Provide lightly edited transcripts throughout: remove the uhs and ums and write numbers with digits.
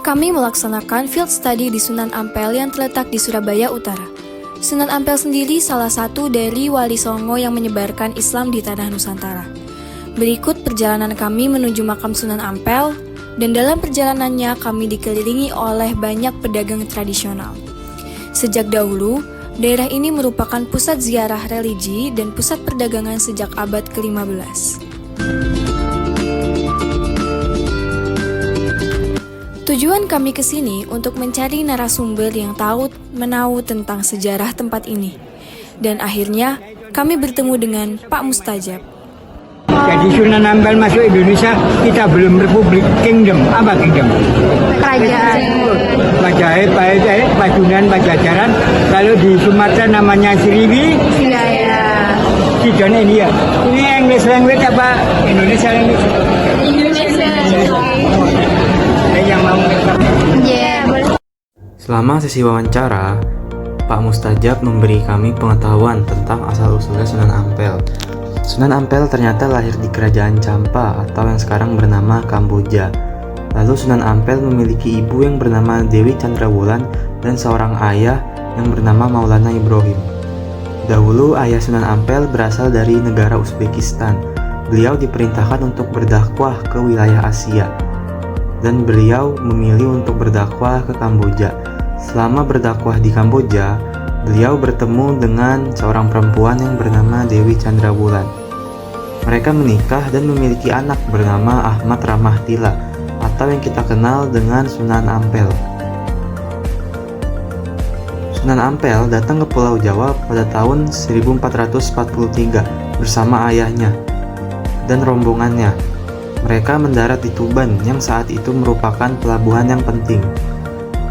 Kami melaksanakan field study di Sunan Ampel yang terletak di Surabaya Utara. Sunan Ampel sendiri salah satu dari Wali Songo yang menyebarkan Islam di tanah Nusantara. Berikut perjalanan kami menuju makam Sunan Ampel, dan dalam perjalanannya kami dikelilingi oleh banyak pedagang tradisional. Sejak dahulu, daerah ini merupakan pusat ziarah religi dan pusat perdagangan sejak abad ke-15. Tujuan kami ke sini untuk mencari narasumber yang menahu tentang sejarah tempat ini. Dan akhirnya, kami bertemu dengan Pak Mustajab. Jadi Sunan Ampel masuk Indonesia, kita belum Republik Kingdom. Apa Kingdom? Kerajaan. Majapahit, Pajunan, Pajajaran. Lalu di Sumatera namanya Sriwijaya. Di India. Ini English language apa Indonesia language? Indonesia. Yang mau Selama sesi wawancara, Pak Mustajab memberi kami pengetahuan tentang asal-usulnya Sunan Ampel. Sunan Ampel ternyata lahir di Kerajaan Champa atau yang sekarang bernama Kamboja. Lalu Sunan Ampel memiliki ibu yang bernama Dewi Chandrawulan dan seorang ayah yang bernama Maulana Ibrahim. Dahulu ayah Sunan Ampel berasal dari negara Uzbekistan. Beliau diperintahkan untuk berdakwah ke wilayah Asia, dan beliau memilih untuk berdakwah ke Kamboja. Selama berdakwah di Kamboja, beliau bertemu dengan seorang perempuan yang bernama Dewi Chandrawulan. Mereka menikah dan memiliki anak bernama Ahmad Ramahtila atau yang kita kenal dengan Sunan Ampel. Sunan Ampel datang ke Pulau Jawa pada tahun 1443 bersama ayahnya dan rombongannya. Mereka mendarat di Tuban yang saat itu merupakan pelabuhan yang penting.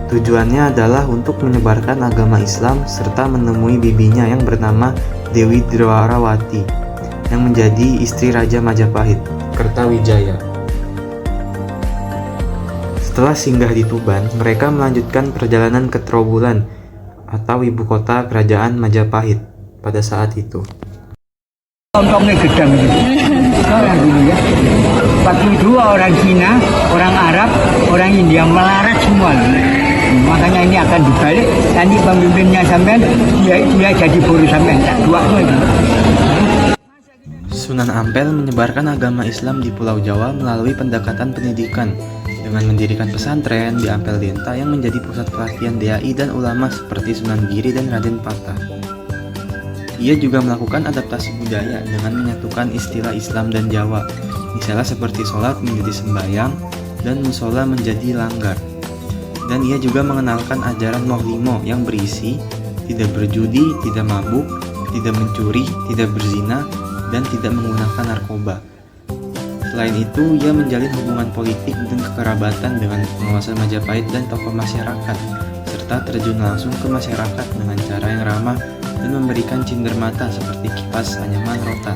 Tujuannya adalah untuk menyebarkan agama Islam serta menemui bibinya yang bernama Dewi Dwarawati yang menjadi istri Raja Majapahit, Kertawijaya. Setelah singgah di Tuban, mereka melanjutkan perjalanan ke Trowulan atau ibu kota kerajaan Majapahit pada saat itu. Contohnya gedang gitu. Orang dulu ya. Waktu itu orang Cina, orang Arab, orang India melarat semua. Makanya ini akan dibalik. Nanti pemimpinnya sampean dia jadi buruh sampean. Dua itu. Sunan Ampel menyebarkan agama Islam di Pulau Jawa melalui pendekatan pendidikan dengan mendirikan pesantren di Ampel Denta yang menjadi pusat pelatihan dai dan ulama seperti Sunan Giri dan Raden Patah. Ia juga melakukan adaptasi budaya dengan menyatukan istilah Islam dan Jawa, misalnya seperti sholat menjadi sembahyang dan musola menjadi langgar. Dan ia juga mengenalkan ajaran Mohlimo yang berisi tidak berjudi, tidak mabuk, tidak mencuri, tidak berzina, dan tidak menggunakan narkoba. Selain itu, ia menjalin hubungan politik dan kekerabatan dengan penguasa Majapahit dan tokoh masyarakat, serta terjun langsung ke masyarakat dengan cara yang ramah dan memberikan cindermata seperti kipas anyaman rotan.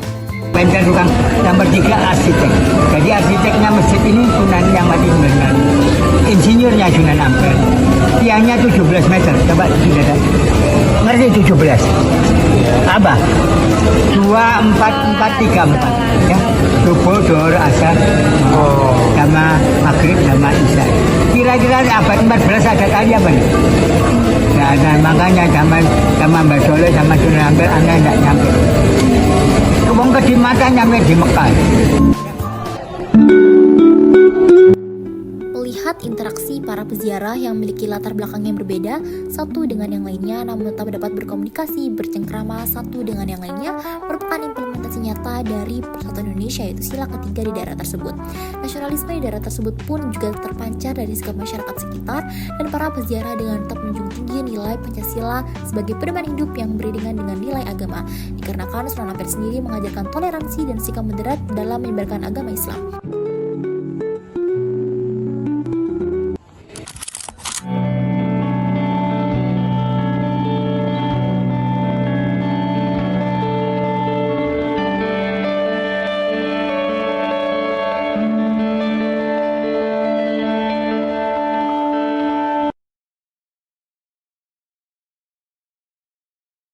Dan tukang nomor 3 arsitek. Jadi arsiteknya masjid ini Sunan yang mati benar. Insinyurnya Sunan Ampel. Tiangnya 17 meter. Coba tidak ngerti 17? Apa? 2, 4, 4, 3, 4. Ya. Subuh, Duhur, Asar, sama Maghrib, sama Isya. Kira-kira abad 14 ada kali apa nih? Nah, makanya sama Mbak Soleh sama Sunan Ampel Anda tidak nyampe. Wong kedimatan nyampe di Mekah. Melihat interaksi para peziarah yang memiliki latar belakang yang berbeda satu dengan yang lainnya namun tetap dapat berkomunikasi, bercengkrama satu dengan yang lainnya merupakan implementasi nyata dari Persatuan Indonesia, yaitu sila ketiga di daerah tersebut. Nasionalisme di daerah tersebut pun juga terpancar dari sikap masyarakat sekitar dan para peziarah dengan tetap menjunjung tinggi nilai Pancasila sebagai pedoman hidup yang beriringan dengan nilai agama. Dikarenakan Sunan Ampel sendiri mengajarkan toleransi dan sikap moderat dalam menyebarkan agama Islam.